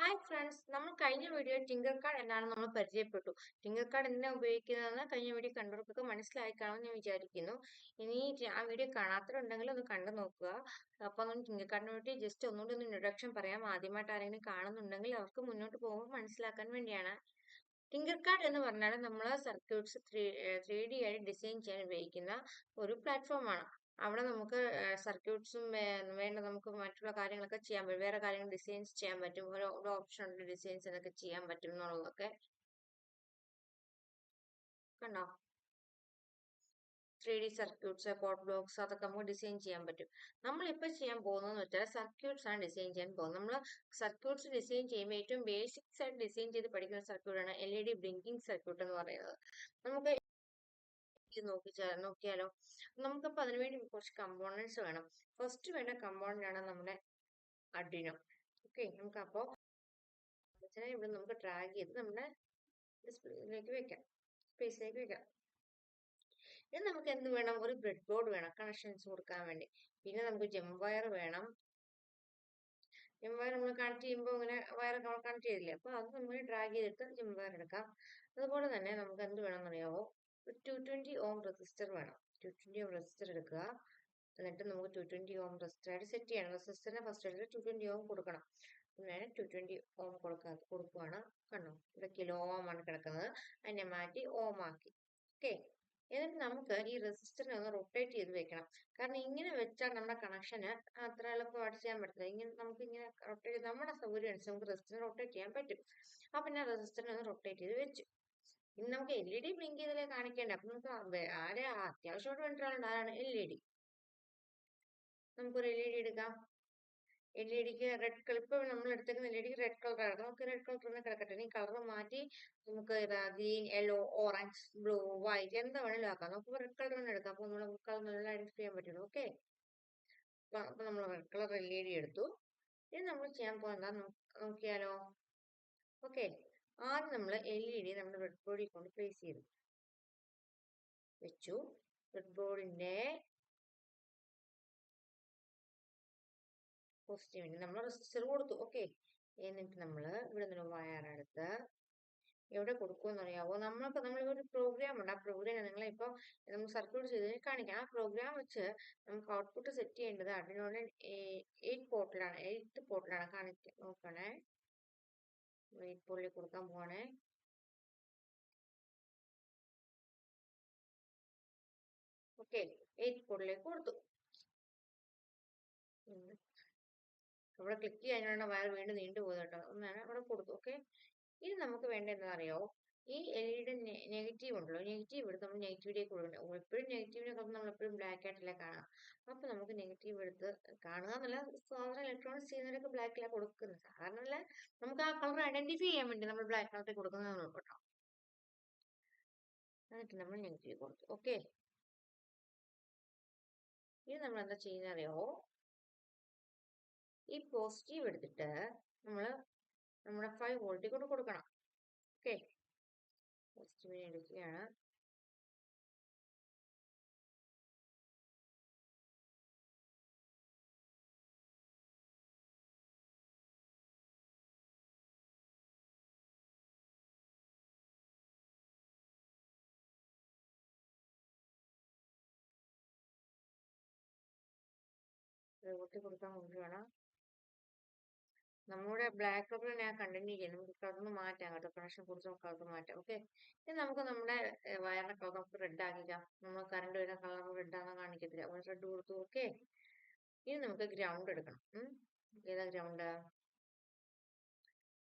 Hi friends, നമ്മൾ കഴിഞ്ഞ video tinker card എന്താണെന്ന് നമ്മൾ പരിചയപ്പെട്ടു. ടിങ്കർ കാർഡ് എന്തിനാണ് ഉപയോഗിക്കുന്നതെന്ന് കഴിഞ്ഞ വീഡിയോ കണ്ടവർക്കൊക്കെ മനസ്സിലായി കാണുമെന്ന് ഞാൻ വിചാരിക്കുന്നു. ഇനി ആ വീഡിയോ കാണാത്തവരുണ്ടെങ്കിൽ ഒന്ന് കണ്ടു നോക്കുക. അപ്പോൾ നമ്മൾ ടിങ്കർ കാർഡിനെ പറ്റി ജസ്റ്റ് ഒന്നുകൂടി ഒന്ന് ഇൻട്രൊഡക്ഷൻ പറയാം. ആദ്യമായിട്ട് ആരെങ്കിലും കാണുന്നുണ്ടെങ്കിൽ അവർക്ക് മുന്നോട്ട് പോകുമ്പോൾ മനസ്സിലാക്കാൻ വേണ്ടിയാണ്. ടിങ്കർ കാർഡ് എന്ന് പറഞ്ഞാൽ നമ്മൾ സർക്യൂട്ട്സ് 3D ആയിട്ട് ഡിസൈൻ ചെയ്യാൻ ഉപയോഗിക്കുന്ന ഒരു പ്ലാറ്റ്ഫോമാണ്. അവിടെ നമുക്ക് സർക്യൂട്ട്സും വേണ്ട നമുക്ക് മറ്റുള്ള കാര്യങ്ങളൊക്കെ ചെയ്യാൻ പറ്റും. വേറെ കാര്യങ്ങൾ ഡിസൈൻസ് ചെയ്യാൻ പറ്റും. ഒരു ഓപ്ഷൻ ഉണ്ട് ഡിസൈൻസ് എന്നൊക്കെ ചെയ്യാൻ പറ്റും എന്നുള്ളതൊക്കെ കണ്ടോ. 3D സർക്യൂട്ട്സ്, കോഡ് ബ്ലോക്സ് അതൊക്കെ നമുക്ക് ഡിസൈൻ ചെയ്യാൻ പറ്റും. നമ്മളിപ്പോൾ ചെയ്യാൻ പോകുന്നതെന്ന് വെച്ചാൽ സർക്യൂട്ട്സ് ആണ് ഡിസൈൻ ചെയ്യാൻ പോകുന്നത്. നമ്മൾ സർക്യൂട്ട്സ് ഡിസൈൻ ചെയ്യുമ്പോൾ ഏറ്റവും ബേസിക്സ് ആയിട്ട് ഡിസൈൻ ചെയ്ത് പഠിക്കുന്ന സർക്യൂട്ടാണ് LED ബ്ലിങ്കിങ് സർക്യൂട്ട് എന്ന് പറയുന്നത്. നമുക്ക് നോക്കിയാലോ. നമുക്കപ്പോൾ അതിനുവേണ്ടി കുറച്ച് കമ്പോണൻസ് വേണം. ഫസ്റ്റ് വേണ്ട കമ്പോണന്റ് ആണ് നമ്മുടെ അർഡിനോ. ഓക്കെ, നമുക്കപ്പോൾ ഇവിടെ നമുക്ക് ഡ്രാഗ് ചെയ്ത് നമ്മുടെ ഡിസ്പ്ലേയിലേക്ക് വെക്കാം, സ്പേസിലേക്ക് വെക്കാം. ഇനി നമുക്ക് എന്ത് വേണം? ഒരു ബ്രെഡ് ബോർഡ് വേണം കണക്ഷൻസ് കൊടുക്കാൻ വേണ്ടി. പിന്നെ നമുക്ക് ജെം വയർ വേണം. ജെം വയർ നമ്മൾ കണക്ട് ചെയ്യുമ്പോൾ ഇങ്ങനെ വയർ കണക്ട് ചെയ്തില്ലേ, അപ്പോൾ അത് നമ്മൾ ഡ്രാഗ് ചെയ്തിട്ട് ജെം വയർ എടുക്കാം. അതുപോലെ തന്നെ നമുക്ക് എന്ത് വേണമെന്ന് അറിയാമോ? ഒരു 220 ഓം റെസിസ്റ്റർ വേണം. 220 ഓം റെസിസ്റ്റർ എടുക്കുക. എന്നിട്ട് നമുക്ക് 220 ഓം റെസിസ്റ്റർ ആയിട്ട് സെറ്റ് ചെയ്യണം. റെസിസ്റ്ററിനെ ഫസ്റ്റ് എടുത്ത് 220 ഓം കൊടുക്കണം. ഞാൻ 220 ഓം കൊടുക്കുവാണ്. കണ്ടോ, ഇവിടെ കിലോ ഓം ആണ് കിടക്കുന്നത്. അതിനെ മാറ്റി ഓം ആക്കി. ഓക്കെ, എന്നിട്ട് നമുക്ക് ഈ റെസിസ്റ്ററിനെ ഒന്ന് റൊട്ടേറ്റ് ചെയ്ത് വെക്കണം. കാരണം ഇങ്ങനെ വെച്ചാൽ നമ്മുടെ കണക്ഷന് അത്ര എളുപ്പമായിട്ട് ചെയ്യാൻ പറ്റില്ല. ഇങ്ങനെ നമുക്ക് ഇങ്ങനെ റൊട്ടേറ്റ് ചെയ്ത് നമ്മുടെ സൗകര്യം അനുസരിച്ച് നമുക്ക് റെസിസ്റ്ററിനെ റൊട്ടേറ്റ് ചെയ്യാൻ പറ്റും. അപ്പൊ ഞാൻ റെസിസ്റ്ററിനെ ഒന്ന് റൊട്ടേറ്റ് ചെയ്ത് വെച്ചു. ഇനി നമുക്ക് LED ബ്ലിങ്ക് ചെയ്തല്ലേ കാണിക്കേണ്ടത്. അപ്പൊ നമുക്ക് അത്യാവശ്യമായിട്ട് വേണ്ട ആരാണ് LED. നമുക്കൊരു LED എടുക്കാം. LEDക്ക് റെഡ് കളർ, ഇപ്പൊ നമ്മൾ എടുത്തേക്കുന്ന LED റെഡ് കളറാണ്. നമുക്ക് റെഡ് കളർ തന്നെ കിടക്കട്ടെ. ഈ കളർ മാറ്റി നമുക്ക് green, yellow, orange, blue, white എന്താ വേണമെങ്കിലും ആക്കാം. നമുക്ക് റെഡ് കളർ തന്നെ എടുക്കാം. അപ്പൊ നമ്മൾ കളർ നല്ല ഐഡന്റിഫൈ ചെയ്യാൻ പറ്റുള്ളൂ. ഓക്കെ, അപ്പൊ നമ്മൾ റെഡ് കളർ LED എടുത്തു. ഇനി നമ്മൾ ചെയ്യാൻ പോകുന്ന നോക്കിയാലോ. ഓക്കെ, ആദ്യം നമ്മൾ LED നമ്മുടെ റെഡ് ബോർഡിൽ കൊണ്ട് പ്ലേസ് ചെയ്തു വെച്ചു. റെഡ് ബോർഡിന്റെ പോസിറ്റീവിന് നമ്മൾ റെസിസ്റ്റർ കൊടുത്തു. ഓക്കെ, എന്നിട്ട് നമ്മൾ ഇവിടെ നിന്ന് വയർ എടുത്ത് എവിടെ കൊടുക്കുമെന്ന് അറിയാവോ? നമ്മളൊരു പ്രോഗ്രാം ഉണ്ട്. ആ പ്രോഗ്രാം നിങ്ങളെ ഇപ്പോൾ നമുക്ക് സർക്യൂട്ട് ചെയ്ത് കാണിക്കാം. ആ പ്രോഗ്രാം വെച്ച് നമുക്ക് ഔട്ട്പുട്ട് സെറ്റ് ചെയ്യേണ്ടത് അതിനോട് 8 പോർട്ടിലാണ് കാണിക്കുക. നോക്കണേ, 8 പോർട്ടിൽ കൊടുക്കാൻ പോവാണേ. ഓക്കെ, 8 പോർട്ടിലേക്ക് കൊടുത്തു. അവിടെ ക്ലിക്ക് ചെയ്യാനുള്ള വയർ വീണ്ടും നീണ്ടുപോകും കേട്ടോ. ഒന്നാണ് അവിടെ കൊടുത്തു. ഓക്കെ, ഇനി നമുക്ക് വേണ്ട എന്താ അറിയോ? ഈ LED നെഗറ്റീവ് ഉണ്ടല്ലോ, നെഗറ്റീവ് എടുത്ത് നമ്മൾ നെഗറ്റീവിലേക്ക് കൊടുക്കണം. എപ്പോഴും നെഗറ്റീവിനെ കൊണ്ട് നമ്മൾ എപ്പോഴും ബ്ലാക്ക് ആയിട്ടല്ലേ കാണാം. അപ്പൊ നമുക്ക് നെഗറ്റീവ് എടുത്ത് കാണുക എന്നല്ല, സാധാരണ ഇലക്ട്രോണിക്സ് ചെയ്യുന്നവരൊക്കെ ബ്ലാക്കിലാണ് കൊടുക്കുന്നത്. സാധാരണ അല്ല, നമുക്ക് ആ കളർ ഐഡന്റിഫൈ ചെയ്യാൻ വേണ്ടി നമ്മൾ ബ്ലാക്ക് കളറിൽ കൊടുക്കുന്നത് കേട്ടോ. എന്നിട്ട് നമ്മൾ നെഗറ്റീവ് കൊടുത്തു. ഓക്കെ, ഇനി നമ്മൾ എന്താ ചെയ്യുന്ന അറിയാവോ? ഈ പോസിറ്റീവ് എടുത്തിട്ട് നമ്മൾ നമ്മുടെ 5 വോൾട്ടിൽ കൊണ്ട് കൊടുക്കണം. ഓക്കെ, പോസിറ്റീവിനെ എടുക്കുകയാണ്. വോൾട്ടിൽ കൊടുക്കാൻ കൊണ്ടുവേണം. നമ്മുടെ ബ്ലാക്ക് കളർ ഞാൻ കണ്ടിന്യൂ ചെയ്യാം. നമുക്ക് കളർ മാറ്റാം കേട്ടോ. കണക്ഷൻ കുറിച്ച് നമുക്ക് കളർ മാറ്റാം. ഓക്കെ, ഇനി നമുക്ക് നമ്മുടെ വയറിന്റെ കളർ നമുക്ക് റെഡ് ആക്കിക്കാം. നമ്മൾ കറണ്ട് വരുന്ന കളർ റെഡ് ആണെന്ന് കാണിക്കത്തില്ല. അപ്പോൾ റെഡ് കൊടുത്തു. ഓക്കെ, ഇനി നമുക്ക് ഗ്രൗണ്ട് എടുക്കണം. ഏതാ ഗ്രൗണ്ട്?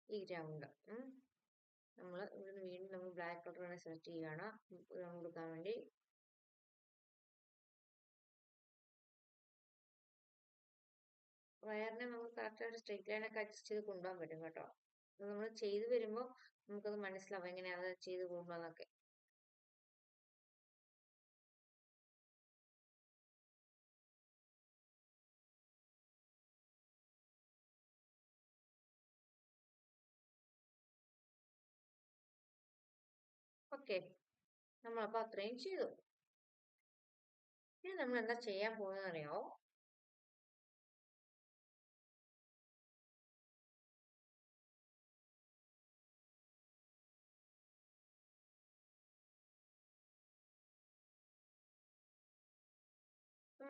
ഈ ഗ്രൗണ്ട്. നമ്മൾ ഇവിടുന്ന് വീണ്ടും നമ്മൾ ബ്ലാക്ക് കളർ തന്നെ സെലക്ട് ചെയ്യുകയാണ് ഗ്രൗണ്ട് കൊടുക്കാൻ വേണ്ടി. വയറിനെ നമുക്ക് കറക്റ്റായിട്ട് സ്ട്രെയിറ്റ് ലൈനൊക്കെ അഡ്ജസ്റ്റ് ചെയ്ത് കൊണ്ടുപോകാൻ പറ്റും കേട്ടോ. നമ്മൾ ചെയ്ത് വരുമ്പോൾ നമുക്കത് മനസ്സിലാവും എങ്ങനെയാണ് അത് ചെയ്ത് കൊണ്ടുപോകാന്നൊക്കെ. ഓക്കെ, നമ്മളപ്പോൾ അത്രയും ചെയ്തു. ഇനി നമ്മൾ എന്താ ചെയ്യാൻ പോകുന്നത് അറിയാമോ?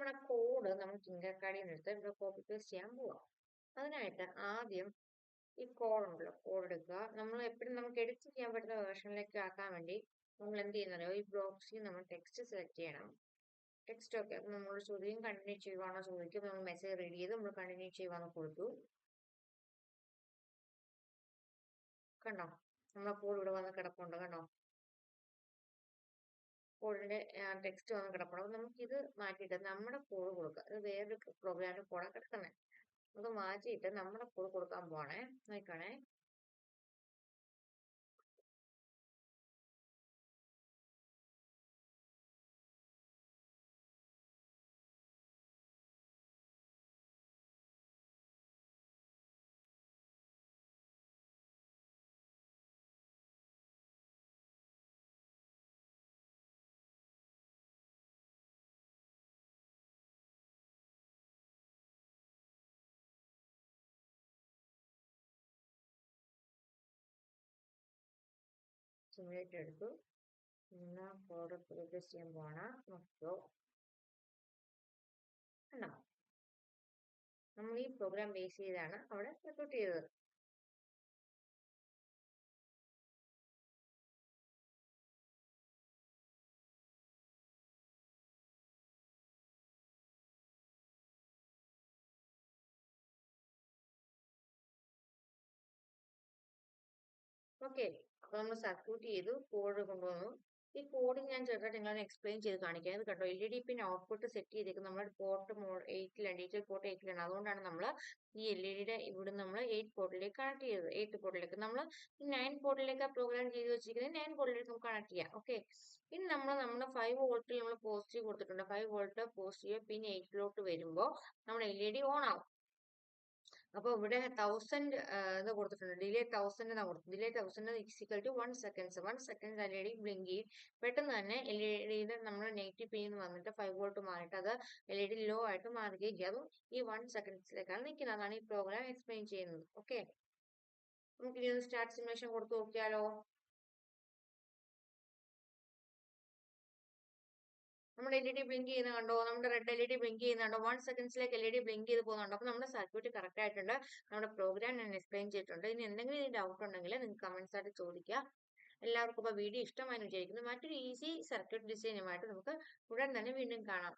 നമ്മുടെ കോഡ് നമ്മൾ ടിങ്കർക്കാഡിയിൽ നിന്ന് എടുത്ത് ഇവിടെ കോപ്പി പേസ്റ്റ് ചെയ്യാൻ പോവാം. അതിനായിട്ട് ആദ്യം ഈ കോഡ് ഉണ്ടല്ലോ, കോഡ് എടുക്കുക. നമ്മൾ എപ്പോഴും നമുക്ക് എഡിറ്റ് ചെയ്യാൻ പറ്റുന്ന വേർഷനിലേക്ക് ആക്കാൻ വേണ്ടി നമ്മൾ എന്ത് ചെയ്യുന്നറിയോ, ഈ ബോക്സിൽ നമ്മൾ ടെക്സ്റ്റ് സെലക്ട് ചെയ്യണം. ടെക്സ്റ്റ് ഒക്കെ നമ്മൾ ചോദിക്കും കണ്ടിന്യൂ ചെയ്യുവാണോ ചോദിക്കും. നമ്മൾ മെസ്സേജ് റീഡ് ചെയ്ത് നമ്മൾ കണ്ടിന്യൂ ചെയ്യുവാന്ന് കൊടുത്തു. കണ്ടോ, നമ്മളെ കോഡ് ഇവിടെ വന്ന് കിടപ്പുണ്ട്. കണ്ടോ, കോഡിന്റെ ടെക്സ്റ്റ് വന്ന് കിടപ്പുണ്ട്. അപ്പൊ നമുക്ക് ഇത് മാറ്റിയിട്ട് നമ്മുടെ കോഡ് കൊടുക്കുക. അത് വേറൊരു പ്രോഗ്രാമിന്റെ കോഡാണ് കിടക്കുന്നത്. അത് മാറ്റിയിട്ട് നമ്മുടെ കോഡ് കൊടുക്കാൻ പോവാണേ. നോക്കണേ, സിമുലേറ്റ് എടുത്തു. കോഡ് പ്രോഗ്രസ് ചെയ്യാൻ പോവാണ്. നോക്കിയോ, കണ്ടോ, നമ്മൾ ഈ പ്രോഗ്രാം ബേസ് ചെയ്താണ് അവിടെ റിക്രൂട്ട് ചെയ്തത്. ഓക്കെ, അപ്പൊ നമ്മൾ സർക്യൂട്ട് ചെയ്തു, കോഡ് കൊണ്ടുവന്നു. ഈ കോഡ് ഞാൻ ചെറുതായിട്ട് നിങ്ങളെ എക്സ്പ്ലെയിൻ ചെയ്ത് കാണിക്കാം. ഇത് കണ്ടോ, LED പിൻ ഔട്ട്പുട്ട് സെറ്റ് ചെയ്തേക്കുന്നത് നമ്മുടെ പോർട്ട് 8ലാണ്, ഡിജിറ്റൽ പോർട്ട് 8ലാണ്. അതുകൊണ്ടാണ് നമ്മൾ ഈ LED ഇവിടെ നമ്മൾ 8 പോർട്ടിലേക്ക് കണക്ട് ചെയ്തത്. 8 പോർട്ടിലേക്ക് നമ്മൾ ഈ 9 പോർട്ടിലേക്ക് പ്രോഗ്രാം ചെയ്ത് വെച്ചിരിക്കുന്നത് 9 പോർട്ടിലേക്ക് നമുക്ക് കണക്ട് ചെയ്യാം. ഓക്കെ, ഇനി നമ്മുടെ 5 വോൾട്ടിൽ നമ്മൾ പോസിറ്റീവ് കൊടുത്തിട്ടുണ്ട്. 5 വോൾട്ട് പോസിറ്റീവ് പിൻ 8ലോട്ട് വരുമ്പോൾ നമ്മുടെ LED ഓൺ ആവും. അപ്പൊ ഇവിടെ 1000 ഇത് കൊടുത്തിട്ടുണ്ട്, ഡിലേ 1000 എന്നാണ് കൊടുത്തത്. Delay 1000 equal to 1 second. 1 second LED blink ചെയ്യും. പെട്ടെന്ന് തന്നെ LED നമ്മൾ നെഗറ്റീവ് പിൻ വന്നിട്ട് 5 വോൾട്ട് മാറിയിട്ട് അത് LED ലോ ആയിട്ട് മാറുകയും ചെയ്യും. അതും ഈ 1 സെക്കൻഡ്സിലേക്കാണ് നിൽക്കുന്നത്. അതാണ് ഈ പ്രോഗ്രാം എക്സ്പ്ലെയിൻ ചെയ്യുന്നത്. ഓക്കെ, നമുക്ക് ഇനി ഒന്ന് സ്റ്റാർട്ട് സിമുലേഷൻ കൊടുത്ത് നോക്കിയാലോ. നമ്മുടെ LED ബ്ലിങ്ക് ചെയ്യുന്ന കണ്ടോ, നമ്മുടെ റെഡ് LED ബ്ലിങ്ക് ചെയ്യുന്നുണ്ടോ, 1 സെക്കൻഡ്സിലേക്ക് LED ബ്ലിങ്ക് ചെയ്ത് പോകുന്നുണ്ടോ. അപ്പൊ നമ്മുടെ സർക്യൂട്ട് കറക്റ്റ് ആയിട്ടുണ്ട്. നമ്മുടെ പ്രോഗ്രാം ഞാൻ എക്സ്പ്ലെയിൻ ചെയ്തിട്ടുണ്ട്. ഇനി എന്തെങ്കിലും ഡൗട്ട് ഉണ്ടെങ്കിൽ നിങ്ങൾക്ക് കമന്റ്സ് ആയിട്ട് ചോദിക്കുക. എല്ലാവർക്കും ഇപ്പൊ വീഡിയോ ഇഷ്ടമായി വിചാരിക്കുന്നു. മറ്റൊരു ഈസി സർക്യൂട്ട് ഡിസൈനുമായിട്ട് നമുക്ക് ഉടൻ തന്നെ വീണ്ടും കാണാം.